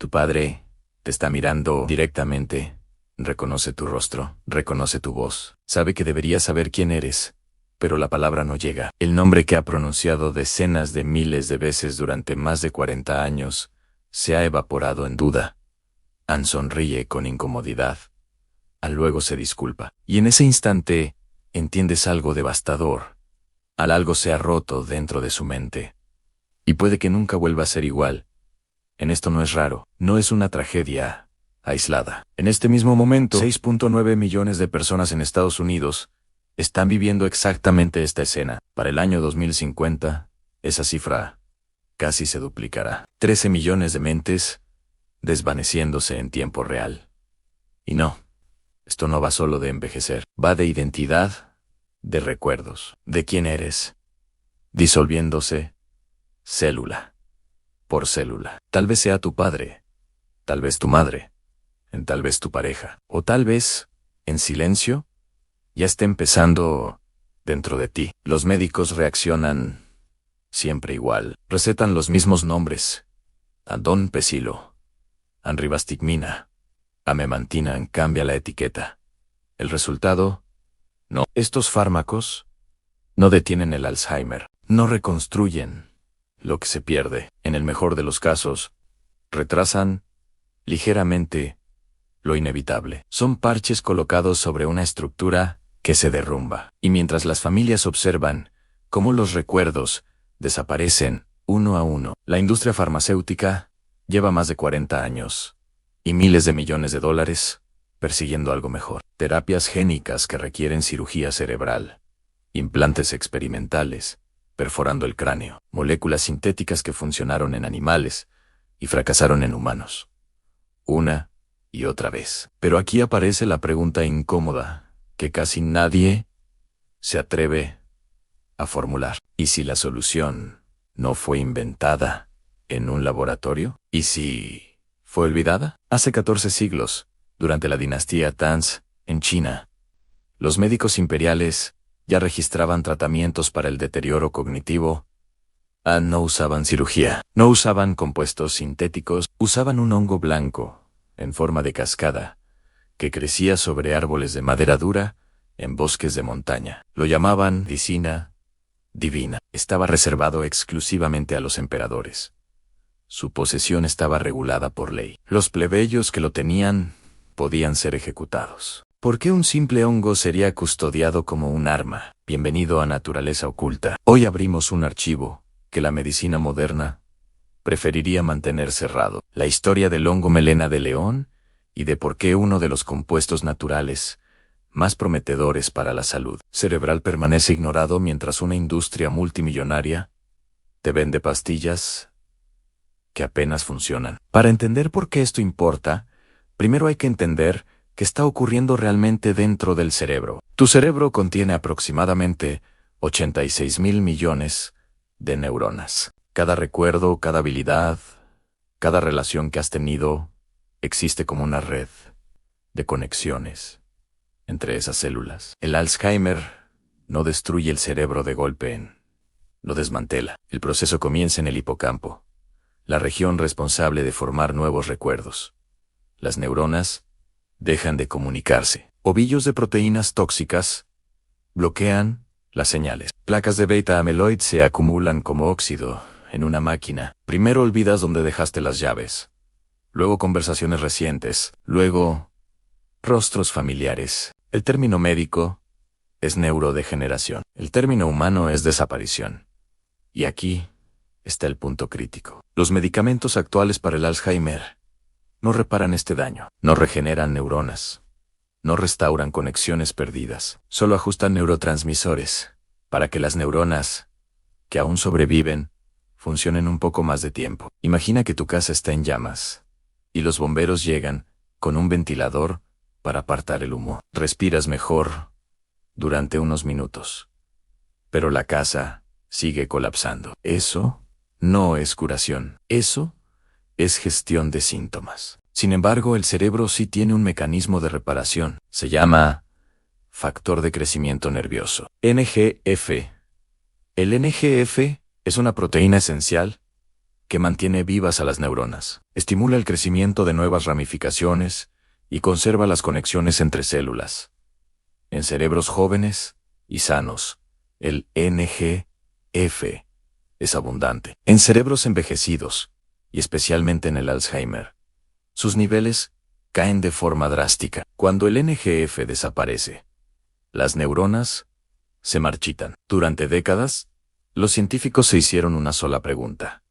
Tu padre te está mirando directamente. Reconoce tu rostro, reconoce tu voz. Sabe que deberías saber quién eres, pero la palabra no llega. El nombre que ha pronunciado decenas de miles de veces durante más de 40 años se ha evaporado en duda. Ann sonríe con incomodidad. Al luego se disculpa. Y en ese instante entiendes algo devastador. Algo se ha roto dentro de su mente. Y puede que nunca vuelva a ser igual. En esto no es raro, no es una tragedia aislada. En este mismo momento, 6.9 millones de personas en Estados Unidos están viviendo exactamente esta escena. Para el año 2050, esa cifra casi se duplicará. 13 millones de mentes desvaneciéndose en tiempo real. Y no, esto no va solo de envejecer, va de identidad, de recuerdos, de quién eres, disolviéndose célula por célula. Tal vez sea tu padre, tal vez tu madre, tal vez tu pareja, o tal vez, en silencio, ya esté empezando dentro de ti. Los médicos reaccionan siempre igual, recetan los mismos nombres: Donepezil, Rivastigmina, Memantina. Cambia la etiqueta. El resultado: no. Estos fármacos no detienen el Alzheimer, no reconstruyen lo que se pierde. En el mejor de los casos, retrasan ligeramente lo inevitable. Son parches colocados sobre una estructura que se derrumba. Y mientras las familias observan cómo los recuerdos desaparecen uno a uno, la industria farmacéutica lleva más de 40 años y miles de millones de dólares persiguiendo algo mejor. Terapias génicas que requieren cirugía cerebral, implantes experimentales, perforando el cráneo, moléculas sintéticas que funcionaron en animales y fracasaron en humanos. Una y otra vez. Pero aquí aparece la pregunta incómoda que casi nadie se atreve a formular. ¿Y si la solución no fue inventada en un laboratorio? ¿Y si fue olvidada? Hace 14 siglos, durante la dinastía Tang en China, los médicos imperiales ya registraban tratamientos para el deterioro cognitivo. No usaban cirugía, no usaban compuestos sintéticos, usaban un hongo blanco en forma de cascada que crecía sobre árboles de madera dura en bosques de montaña. Lo llamaban medicina divina. Estaba reservado exclusivamente a los emperadores. Su posesión estaba regulada por ley. Los plebeyos que lo tenían podían ser ejecutados. ¿Por qué un simple hongo sería custodiado como un arma? Bienvenido a Naturaleza Oculta. Hoy abrimos un archivo que la medicina moderna preferiría mantener cerrado. La historia del hongo melena de león y de por qué uno de los compuestos naturales más prometedores para la salud cerebral permanece ignorado mientras una industria multimillonaria te vende pastillas que apenas funcionan. Para entender por qué esto importa, primero hay que entender qué está ocurriendo realmente dentro del cerebro. Tu cerebro contiene aproximadamente 86.000 millones de neuronas. Cada recuerdo, cada habilidad, cada relación que has tenido, existe como una red de conexiones entre esas células. El Alzheimer no destruye el cerebro de golpe, lo desmantela. El proceso comienza en el hipocampo, la región responsable de formar nuevos recuerdos. Las neuronas dejan de comunicarse. Ovillos de proteínas tóxicas bloquean las señales. Placas de beta-amiloid se acumulan como óxido en una máquina. Primero olvidas dónde dejaste las llaves. Luego conversaciones recientes. Luego rostros familiares. El término médico es neurodegeneración. El término humano es desaparición. Y aquí está el punto crítico. Los medicamentos actuales para el Alzheimer no reparan este daño. No regeneran neuronas. No restauran conexiones perdidas. Solo ajustan neurotransmisores para que las neuronas que aún sobreviven funcionen un poco más de tiempo. Imagina que tu casa está en llamas y los bomberos llegan con un ventilador para apartar el humo. Respiras mejor durante unos minutos, pero la casa sigue colapsando. Eso no es curación. Eso es gestión de síntomas. Sin embargo, el cerebro sí tiene un mecanismo de reparación. Se llama factor de crecimiento nervioso, NGF. El NGF es una proteína esencial que mantiene vivas a las neuronas, estimula el crecimiento de nuevas ramificaciones y conserva las conexiones entre células. En cerebros jóvenes y sanos, el NGF es abundante. En cerebros envejecidos, y especialmente en el Alzheimer, sus niveles caen de forma drástica. Cuando el NGF desaparece, las neuronas se marchitan. Durante décadas, los científicos se hicieron una sola pregunta: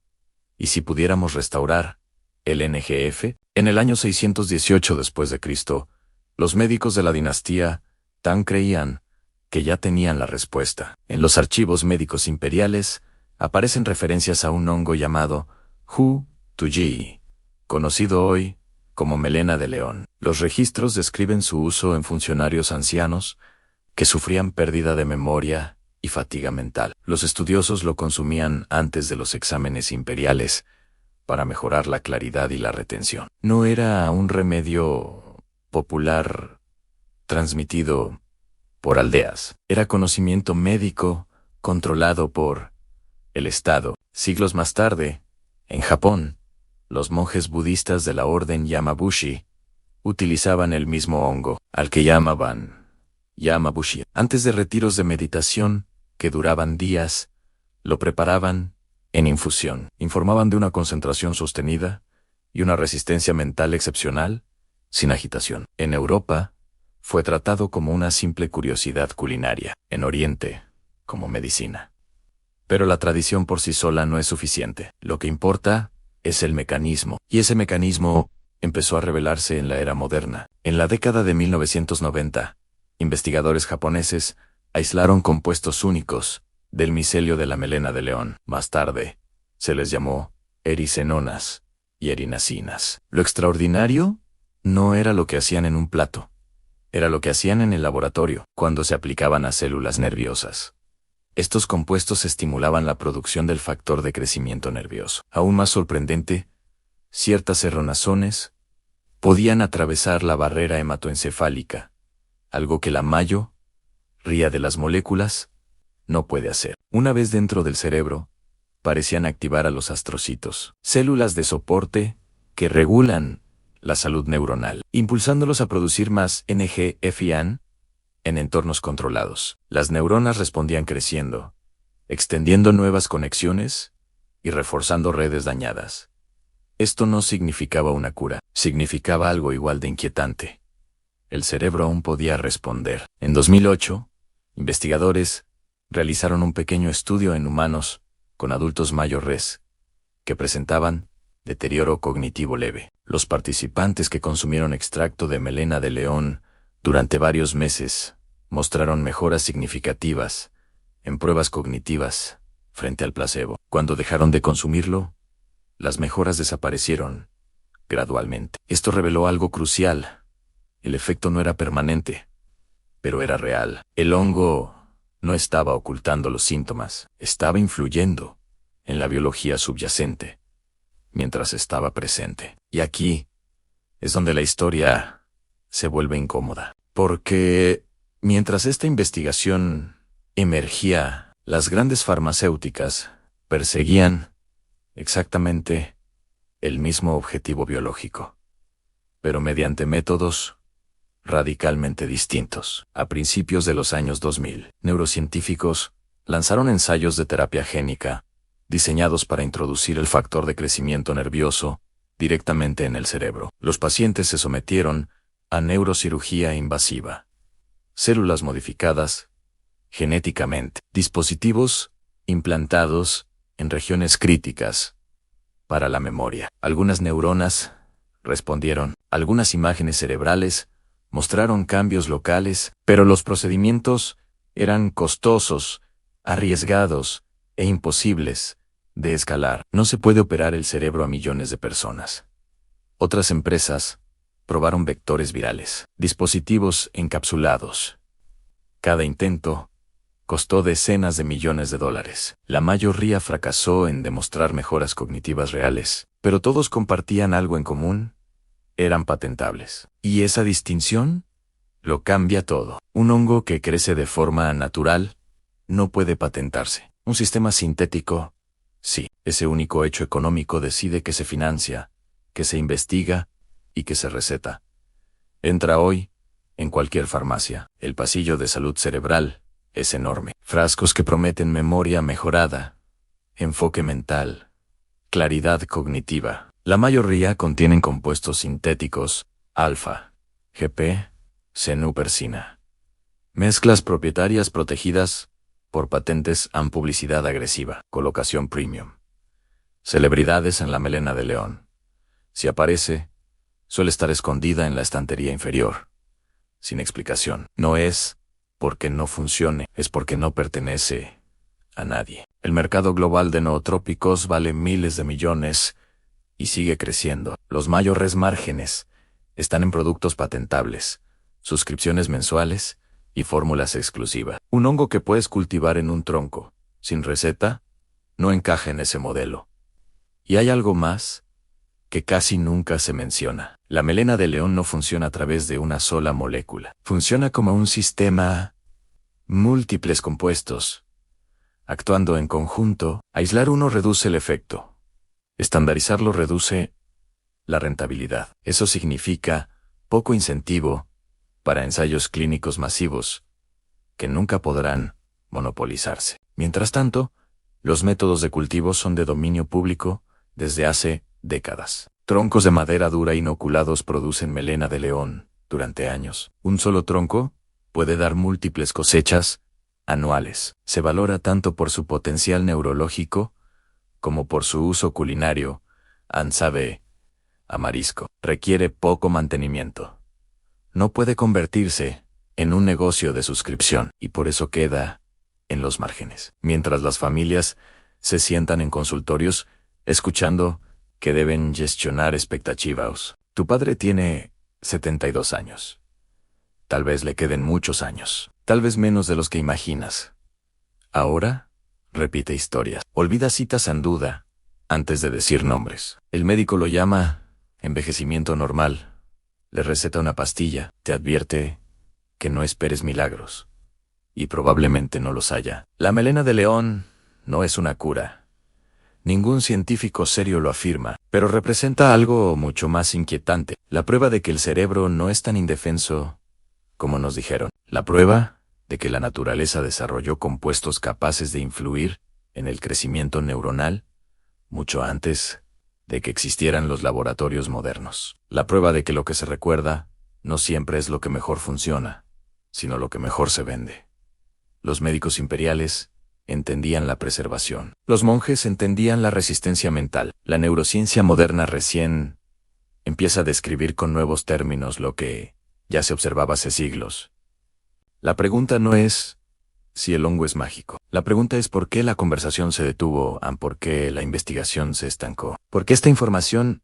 ¿y si pudiéramos restaurar el NGF? En el año 618 después de Cristo, los médicos de la dinastía Tang creían que ya tenían la respuesta. En los archivos médicos imperiales aparecen referencias a un hongo llamado Hu Tuyi, conocido hoy como melena de león. Los registros describen su uso en funcionarios ancianos que sufrían pérdida de memoria y fatiga mental. Los estudiosos lo consumían antes de los exámenes imperiales para mejorar la claridad y la retención. No era un remedio popular transmitido por aldeas. Era conocimiento médico controlado por el Estado. Siglos más tarde, en Japón, los monjes budistas de la orden Yamabushi utilizaban el mismo hongo, al que llamaban Yamabushi. Antes de retiros de meditación, que duraban días, lo preparaban en infusión. Informaban de una concentración sostenida y una resistencia mental excepcional, sin agitación. En Europa, fue tratado como una simple curiosidad culinaria. En Oriente, como medicina. Pero la tradición por sí sola no es suficiente. Lo que importa es el mecanismo. Y ese mecanismo empezó a revelarse en la era moderna. En la década de 1990, investigadores japoneses aislaron compuestos únicos del micelio de la melena de león. Más tarde, se les llamó erisenonas y erinacinas. Lo extraordinario no era lo que hacían en un plato. Era lo que hacían en el laboratorio, cuando se aplicaban a células nerviosas. Estos compuestos estimulaban la producción del factor de crecimiento nervioso. Aún más sorprendente, ciertas cerronazones podían atravesar la barrera hematoencefálica, algo que la mayoría de las moléculas no puede hacer. Una vez dentro del cerebro, parecían activar a los astrocitos, células de soporte que regulan la salud neuronal, impulsándolos a producir más NGF-IAN en entornos controlados. Las neuronas respondían creciendo, extendiendo nuevas conexiones y reforzando redes dañadas. Esto no significaba una cura, significaba algo igual de inquietante. El cerebro aún podía responder. En 2008, investigadores realizaron un pequeño estudio en humanos con adultos mayores que presentaban deterioro cognitivo leve. Los participantes que consumieron extracto de melena de león durante varios meses mostraron mejoras significativas en pruebas cognitivas frente al placebo. Cuando dejaron de consumirlo, las mejoras desaparecieron gradualmente. Esto reveló algo crucial. El efecto no era permanente, pero era real. El hongo no estaba ocultando los síntomas, estaba influyendo en la biología subyacente mientras estaba presente. Y aquí es donde la historia se vuelve incómoda. Porque mientras esta investigación emergía, las grandes farmacéuticas perseguían exactamente el mismo objetivo biológico, pero mediante métodos radicalmente distintos. A principios de los años 2000, neurocientíficos lanzaron ensayos de terapia génica diseñados para introducir el factor de crecimiento nervioso directamente en el cerebro. Los pacientes se sometieron a neurocirugía invasiva, células modificadas genéticamente, dispositivos implantados en regiones críticas para la memoria. Algunas neuronas respondieron, algunas imágenes cerebrales mostraron cambios locales, pero los procedimientos eran costosos, arriesgados e imposibles de escalar. No se puede operar el cerebro a millones de personas. Otras empresas probaron vectores virales, dispositivos encapsulados. Cada intento costó decenas de millones de dólares. La mayoría fracasó en demostrar mejoras cognitivas reales, pero todos compartían algo en común: eran patentables. Y esa distinción lo cambia todo. Un hongo que crece de forma natural no puede patentarse. Un sistema sintético, sí. Ese único hecho económico decide que se financia, que se investiga y que se receta. Entra hoy en cualquier farmacia. El pasillo de salud cerebral es enorme. Frascos que prometen memoria mejorada, enfoque mental, claridad cognitiva. La mayoría contienen compuestos sintéticos, alfa, GP, cenupersina. Mezclas propietarias protegidas por patentes en publicidad agresiva. Colocación premium. Celebridades en la melena de león. Si aparece, suele estar escondida en la estantería inferior. Sin explicación. No es porque no funcione, es porque no pertenece a nadie. El mercado global de nootrópicos vale miles de millones y sigue creciendo. Los mayores márgenes están en productos patentables, suscripciones mensuales y fórmulas exclusivas. Un hongo que puedes cultivar en un tronco, sin receta, no encaja en ese modelo. Y hay algo más que casi nunca se menciona. La melena de león no funciona a través de una sola molécula. Funciona como un sistema, múltiples compuestos. Actuando en conjunto, aislar uno reduce el efecto. Estandarizarlo reduce la rentabilidad. Eso significa poco incentivo para ensayos clínicos masivos, que nunca podrán monopolizarse. Mientras tanto, los métodos de cultivo son de dominio público desde hace décadas. Troncos de madera dura inoculados producen melena de león durante años. Un solo tronco puede dar múltiples cosechas anuales. Se valora tanto por su potencial neurológico como por su uso culinario, sabe a marisco. Requiere poco mantenimiento. No puede convertirse en un negocio de suscripción y por eso queda en los márgenes. Mientras las familias se sientan en consultorios escuchando que deben gestionar expectativas. Tu padre tiene 72 años. Tal vez le queden muchos años, tal vez menos de los que imaginas. Ahora, repite historias. Olvida citas en duda antes de decir nombres. El médico lo llama envejecimiento normal. Le receta una pastilla, te advierte que no esperes milagros. Y probablemente no los haya. La melena de león no es una cura. Ningún científico serio lo afirma, pero representa algo mucho más inquietante. La prueba de que el cerebro no es tan indefenso como nos dijeron. La prueba de que la naturaleza desarrolló compuestos capaces de influir en el crecimiento neuronal mucho antes de que existieran los laboratorios modernos. La prueba de que lo que se recuerda no siempre es lo que mejor funciona, sino lo que mejor se vende. Los médicos imperiales entendían la preservación. Los monjes entendían la resistencia mental. La neurociencia moderna recién empieza a describir con nuevos términos lo que ya se observaba hace siglos. La pregunta no es si el hongo es mágico. La pregunta es por qué la conversación se detuvo, por qué la investigación se estancó. ¿Por qué esta información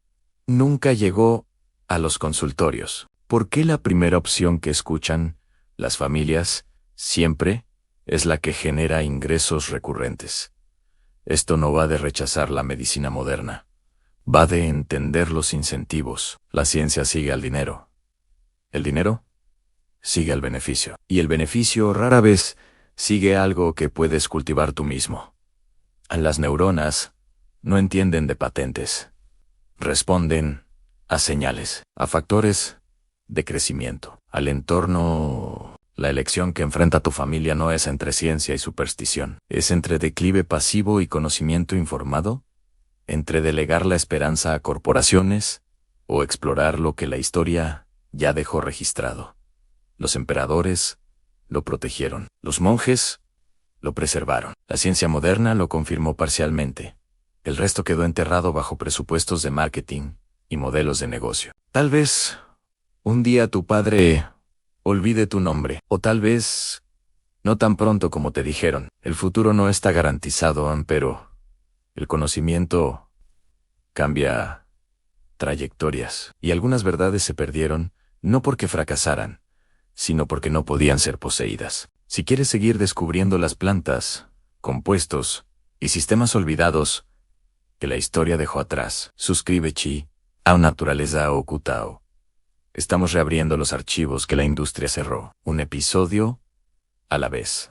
nunca llegó a los consultorios? ¿Por qué la primera opción que escuchan las familias siempre es la que genera ingresos recurrentes? Esto no va de rechazar la medicina moderna. Va de entender los incentivos. La ciencia sigue al dinero. El dinero sigue al beneficio. Y el beneficio rara vez sigue algo que puedes cultivar tú mismo. Las neuronas no entienden de patentes. Responden a señales, a factores de crecimiento, al entorno. La elección que enfrenta tu familia no es entre ciencia y superstición. Es entre declive pasivo y conocimiento informado, entre delegar la esperanza a corporaciones o explorar lo que la historia ya dejó registrado. Los emperadores lo protegieron. Los monjes lo preservaron. La ciencia moderna lo confirmó parcialmente. El resto quedó enterrado bajo presupuestos de marketing y modelos de negocio. Tal vez un día tu padre olvide tu nombre, o tal vez no tan pronto como te dijeron. El futuro no está garantizado, pero el conocimiento cambia trayectorias. Y algunas verdades se perdieron, no porque fracasaran, sino porque no podían ser poseídas. Si quieres seguir descubriendo las plantas, compuestos y sistemas olvidados que la historia dejó atrás, suscríbete a Naturaleza Oculta. Estamos reabriendo los archivos que la industria cerró, un episodio a la vez.